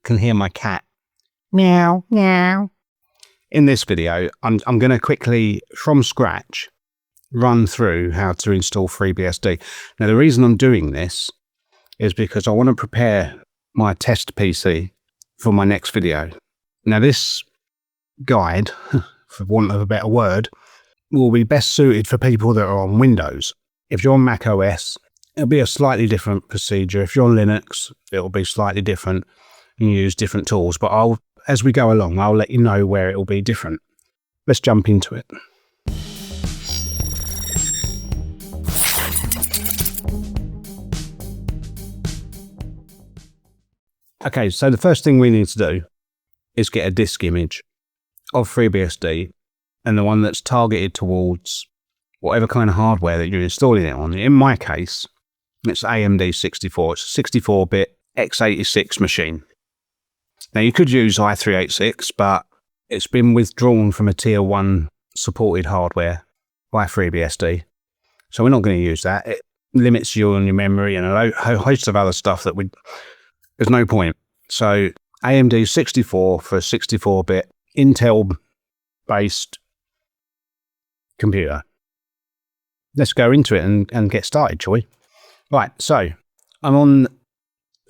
can hear my cat. Meow, meow. In this video, I'm going to quickly, from scratch, run through how to install FreeBSD. Now, the reason I'm doing this is because I want to prepare my test PC for my next video. Now, this guide, for want of a better word, will be best suited for people that are on Windows. If you're on Mac OS, it'll be a slightly different procedure. If you're on Linux, it'll be slightly different and use different tools. But as we go along, I'll let you know where it will be different. Let's jump into it. Okay, so the first thing we need to do is get a disk image of FreeBSD and the one that's targeted towards whatever kind of hardware that you're installing it on. In my case, it's AMD 64. It's a 64-bit x86 machine. Now, you could use i386, but it's been withdrawn from a tier 1 supported hardware by FreeBSD. So we're not going to use that. It limits you on your memory and a host of other stuff that there's no point. So AMD 64 for a 64-bit Intel-based computer. Let's go into it and get started, shall we? Right, so I'm on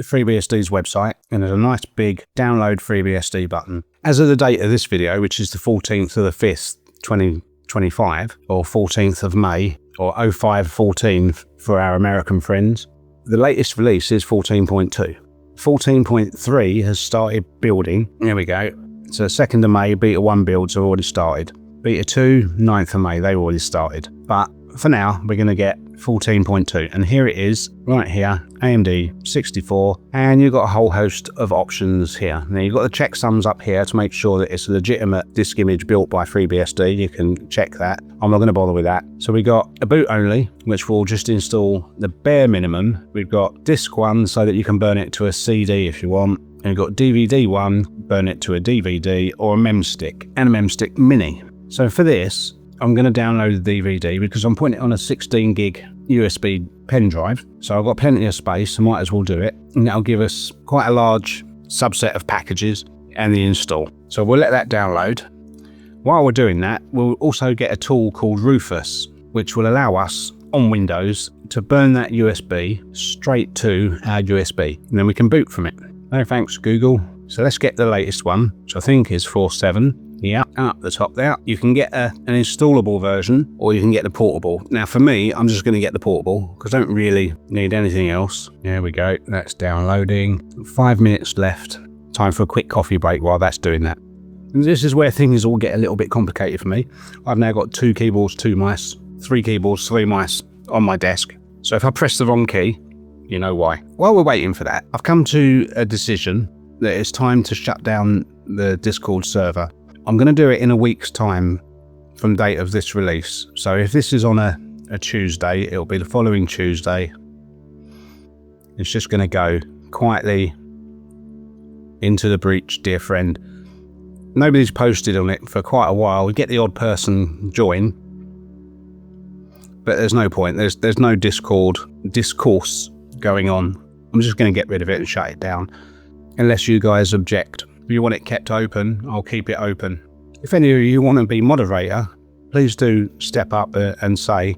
FreeBSD's website, and there's a nice big download FreeBSD button. As of the date of this video, which is the 14th of the 5th, 2025, or 14th of May, or 0514 for our American friends, the latest release is 14.2. 14.3 has started building. There we go. So 2nd of May, Beta 1 builds have already started. Beta 2, 9th of May, they've already started. But for now, we're going to get 14.2. And here it is, right here, AMD 64. And you've got a whole host of options here. Now, you've got the checksums up here to make sure that it's a legitimate disk image built by FreeBSD. You can check that. I'm not going to bother with that. So we got a boot only, which will just install the bare minimum. We've got disk 1 so that you can burn it to a CD if you want. And you've got DVD 1, burn it to a DVD or a mem stick, and a mem stick mini. So for this, I'm going to download the DVD because I'm putting it on a 16 gig USB pen drive. So I've got plenty of space, I might as well do it. And that'll give us quite a large subset of packages and the install. So we'll let that download. While we're doing that, we'll also get a tool called Rufus, which will allow us on Windows to burn that USB straight to our USB. And then we can boot from it. No thanks, Google. So let's get the latest one, which I think is 4.7. Yeah, up the top there. You can get an installable version, or you can get the portable. Now for me, I'm just going to get the portable because I don't really need anything else. There we go, that's downloading. 5 minutes left. Time for a quick coffee break while that's doing that. And this is where things all get a little bit complicated for me. I've now got 2 keyboards, 2 mice, 3 keyboards, 3 mice on my desk. So if I press the wrong key, you know why. While we're waiting for that, I've come to a decision that it's time to shut down the Discord server. I'm going to do it in a week's time from date of this release. So if this is on a Tuesday, it'll be the following Tuesday. It's just going to go quietly into the breach, dear friend. Nobody's posted on it for quite a while. We get the odd person join, but there's no point. There's no discourse going on. I'm just going to get rid of it and shut it down, unless you guys object. If you want it kept open, I'll keep it open. If any of you want to be moderator, please do step up and say,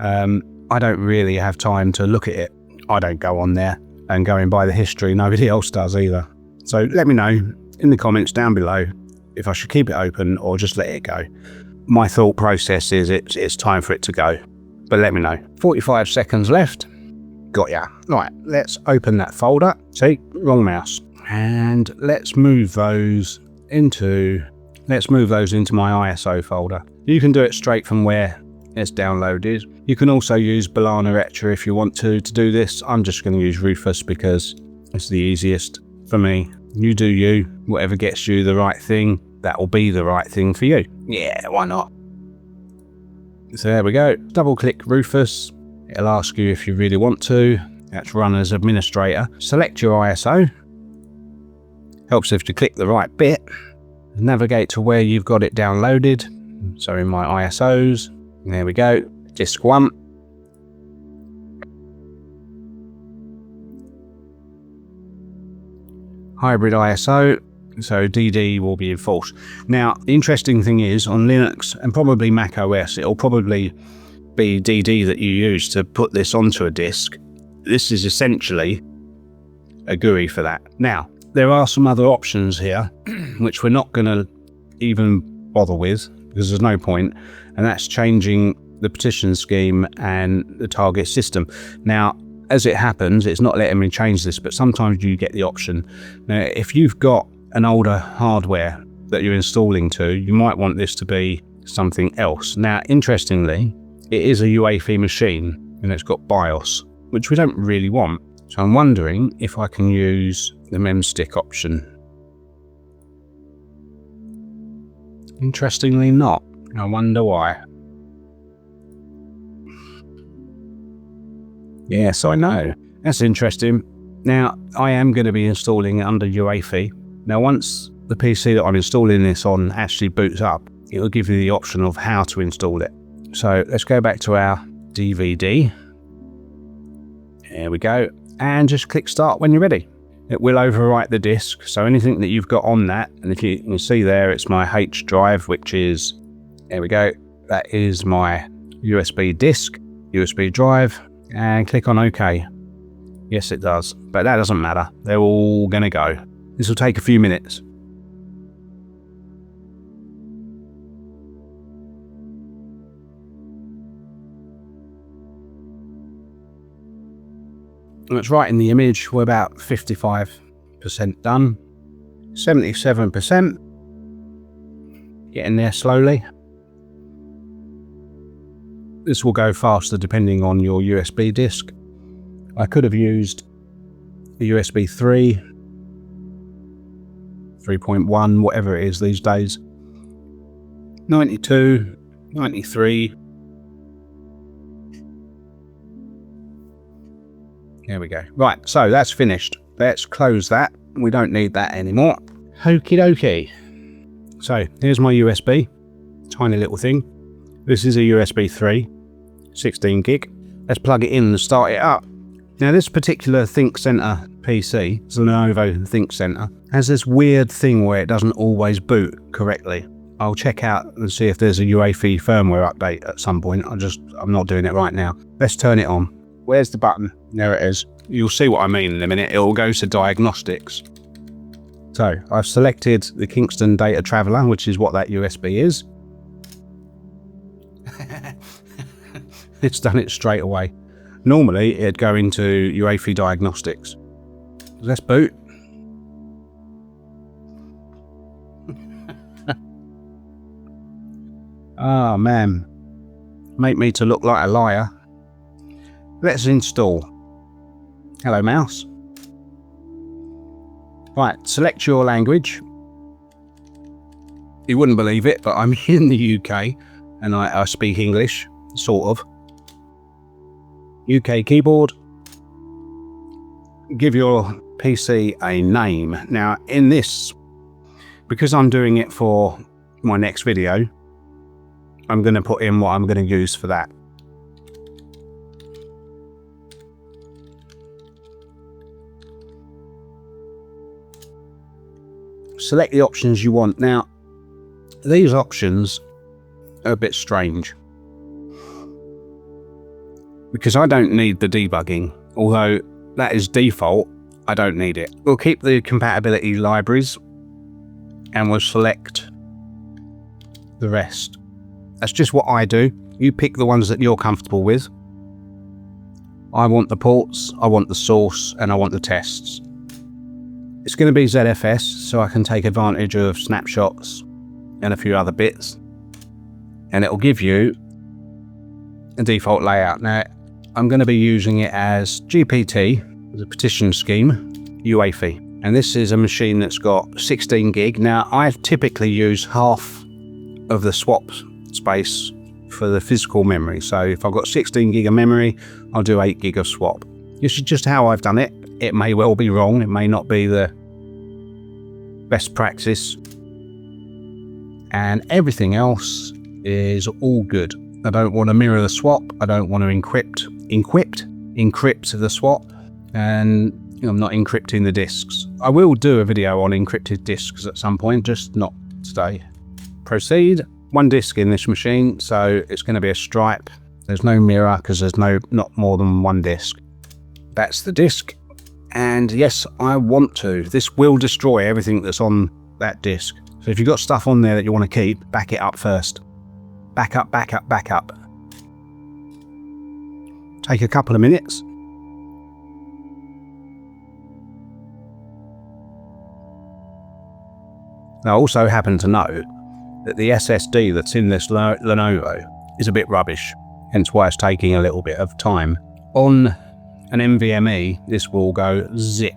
I don't really have time to look at it. I don't go on there and going by the history. Nobody else does either. So let me know in the comments down below if I should keep it open or just let it go. My thought process is it's time for it to go, but let me know. 45 seconds left. Got ya. Right, let's open that folder. See, wrong mouse. And let's move those into my ISO folder. You can do it straight from where it's downloaded. You can also use Balana Retro if you want to do this. I'm just going to use Rufus because it's the easiest for me. You do you. Whatever gets you the right thing, that will be the right thing for you. Yeah, why not? So there we go. Double click Rufus. It'll ask you if you really want to. That's run as administrator. Select your ISO. Helps if you click the right bit. Navigate to where you've got it downloaded. So in my ISOs, there we go, disk 1. hybrid ISO, so DD will be enforced. Now, the interesting thing is on Linux and probably Mac OS, it'll probably be DD that you use to put this onto a disk. This is essentially a GUI for that. Now, there are some other options here, which we're not going to even bother with because there's no point, and that's changing the partition scheme and the target system. Now, as it happens, it's not letting me change this, but sometimes you get the option. Now, if you've got an older hardware that you're installing to, you might want this to be something else. Now, interestingly, it is a UEFI machine and it's got BIOS, which we don't really want. So I'm wondering if I can use the memstick option. Interestingly not. I wonder why. Yes, I know. That's interesting. Now, I am going to be installing it under UEFI. Now, once the PC that I'm installing this on actually boots up, it will give you the option of how to install it. So let's go back to our DVD. There we go. And just click start when you're ready. It will overwrite the disk. So anything that you've got on that, and if you can see there, it's my H drive, which is, there we go. That is my USB disk, USB drive, and click on OK. Yes, it does, but that doesn't matter. They're all going to go. This will take a few minutes. It's right in the image. We're about 55% done. 77%. Getting there slowly. This will go faster depending on your USB disk. I could have used the USB 3, 3.1, whatever it is these days. 92, 93. There we go. Right, so that's finished. Let's close that. We don't need that anymore. Okie dokie. So here's my USB, tiny little thing. This is a USB 3, 16 gig. Let's plug it in and start it up. Now this particular ThinkCentre PC, it's a Lenovo ThinkCentre, has this weird thing where it doesn't always boot correctly. I'll check out and see if there's a UEFI firmware update at some point. I'm not doing it right now. Let's turn it on. Where's the button? There it is. You'll see what I mean in a minute. It will go to diagnostics. So I've selected the Kingston Data Traveller, which is what that USB is. It's done it straight away. Normally it'd go into UEFI diagnostics. Let's boot. Oh man, make me to look like a liar. Let's install. Hello mouse. Right, select your language. You wouldn't believe it, but I'm in the UK and I speak English, sort of. UK keyboard. Give your PC a name. Now in this, because I'm doing it for my next video, I'm going to put in what I'm going to use for that. Select the options you want. Now, these options are a bit strange because I don't need the debugging, although that is default. I don't need it. We'll keep the compatibility libraries and we'll select the rest. That's just what I do. You pick the ones that you're comfortable with. I want the ports, I want the source, and I want the tests. It's going to be ZFS, so I can take advantage of snapshots and a few other bits. And it'll give you a default layout. Now, I'm going to be using it as GPT, the partition scheme, UEFI. And this is a machine that's got 16 gig. Now, I typically use half of the swap space for the physical memory. So if I've got 16 gig of memory, I'll do 8 gig of swap. This is just how I've done it. It may well be wrong. It may not be the best practice. And everything else is all good. I don't want to mirror the swap. I don't want to encrypt the swap. And I'm not encrypting the disks. I will do a video on encrypted disks at some point, just not today. Proceed. One disk in this machine, so it's going to be a stripe. There's no mirror because there's not more than one disk. That's the disk. And yes, I want to. This will destroy everything that's on that disk. So if you've got stuff on there that you want to keep, back it up first. Back up, back up, back up. Take a couple of minutes. Now, I also happen to know that the SSD that's in this Lenovo is a bit rubbish, hence why it's taking a little bit of time. On an NVMe, this will go zip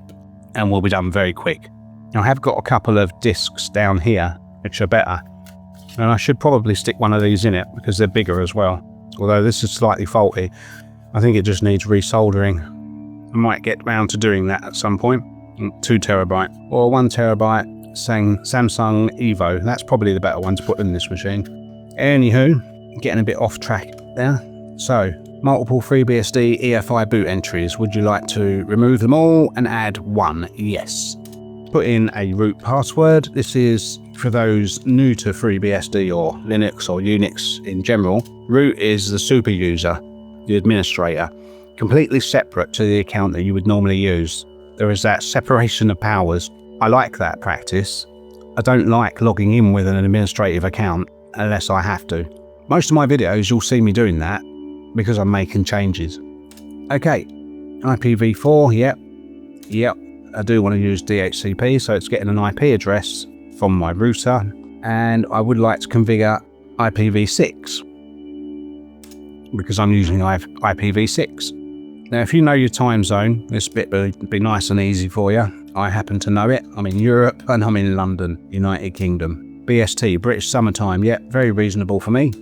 and will be done very quick. Now, I have got a couple of disks down here which are better, and I should probably stick one of these in it because they're bigger as well. Although this is slightly faulty, I think it just needs resoldering. I might get round to doing that at some point. 2 TB or 1 TB. Samsung Evo, that's probably the better one to put in this machine. Anywho, getting a bit off track there. So, multiple FreeBSD EFI boot entries. Would you like to remove them all and add one? Yes. Put in a root password. This is for those new to FreeBSD or Linux or Unix in general. Root is the super user, the administrator, completely separate to the account that you would normally use. There is that separation of powers. I like that practice. I don't like logging in with an administrative account unless I have to. Most of my videos you'll see me doing that because I'm making changes. Okay, IPv4, yep. I do want to use DHCP, so it's getting an IP address from my router, and I would like to configure IPv6 because I'm using IPv6. Now, if you know your time zone, this bit will be nice and easy for you. I happen to know it. I'm in Europe and I'm in London, United Kingdom. BST, British Summertime, yep, very reasonable for me.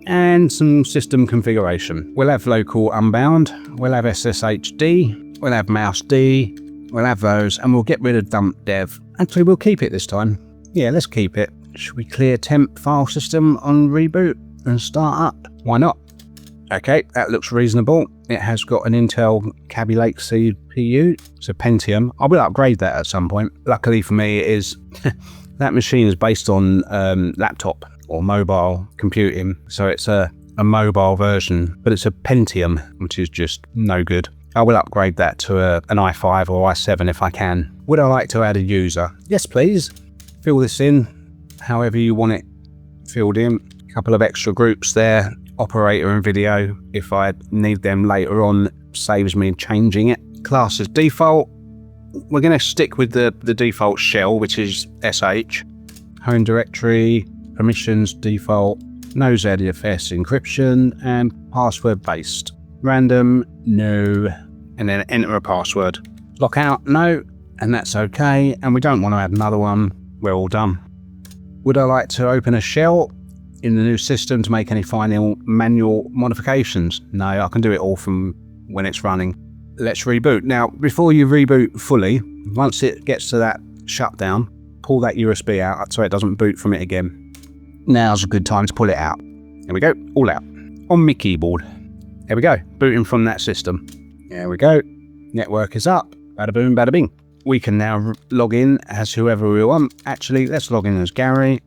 And some system configuration. We'll have local unbound, we'll have SSHD, we'll have mouse D, we'll have those, and we'll get rid of dump dev. Actually, we'll keep it this time. Yeah, let's keep it. Should we clear temp file system on reboot and start up? Why not? Okay, that looks reasonable. It has got an Intel Kaby Lake CPU. It's a Pentium. I will upgrade that at some point. Luckily for me, it is that machine is based on laptop or mobile computing. So it's a mobile version, but it's a Pentium, which is just no good. I will upgrade that to an i5 or i7 if I can. Would I like to add a user? Yes, please. Fill this in however you want it filled in. A couple of extra groups there. Operator and video, if I need them later on, saves me changing it. Class as default. We're going to stick with the default shell, which is SH. Home directory, permissions, default, no ZFS encryption, and password based. Random, no, and then enter a password. Lockout, no, and that's okay. And we don't want to add another one. We're all done. Would I like to open a shell in the new system to make any final manual modifications? No, I can do it all from when it's running. Let's reboot. Now, before you reboot fully, once it gets to that shutdown, pull that USB out so it doesn't boot from it again. Now's a good time to pull it out. There we go, all out. On my keyboard. There we go, booting from that system. There we go, network is up. Bada boom, bada bing. We can now log in as whoever we want. Actually, let's log in as Gary.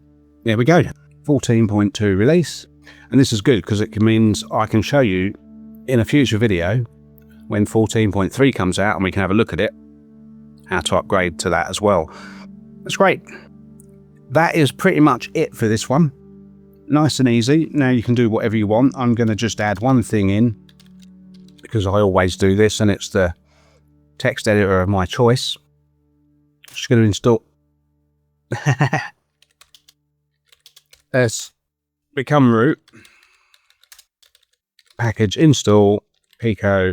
There we go. 14.2 release, and this is good because it means I can show you in a future video when 14.3 comes out and we can have a look at it, how to upgrade to that as well. That's great. That is pretty much it for this one. Nice and easy. Now you can do whatever you want. I'm going to just add one thing in because I always do this, and it's the text editor of my choice. Just going to install let's become root, package install, pico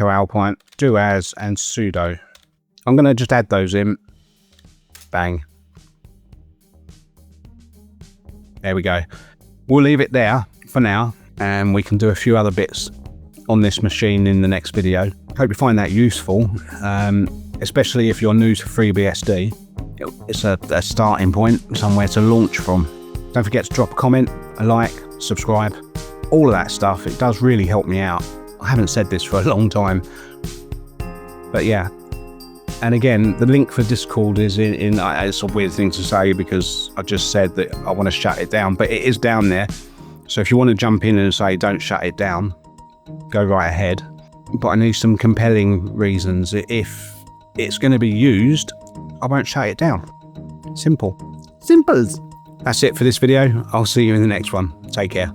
alpine, do as, and sudo. I'm going to just add those in. Bang. There we go. We'll leave it there for now, and we can do a few other bits on this machine in the next video. Hope you find that useful, especially if you're new to FreeBSD. It's a starting point, somewhere to launch from. Don't forget to drop a comment, a like, subscribe, all of that stuff. It does really help me out. I haven't said this for a long time. But yeah. And again, the link for Discord is in it's a weird thing to say because I just said that I want to shut it down, but it is down there. So if you want to jump in and say, don't shut it down, go right ahead. But I need some compelling reasons. If it's going to be used, I won't shut it down. Simple. Simples. That's it for this video. I'll see you in the next one. Take care.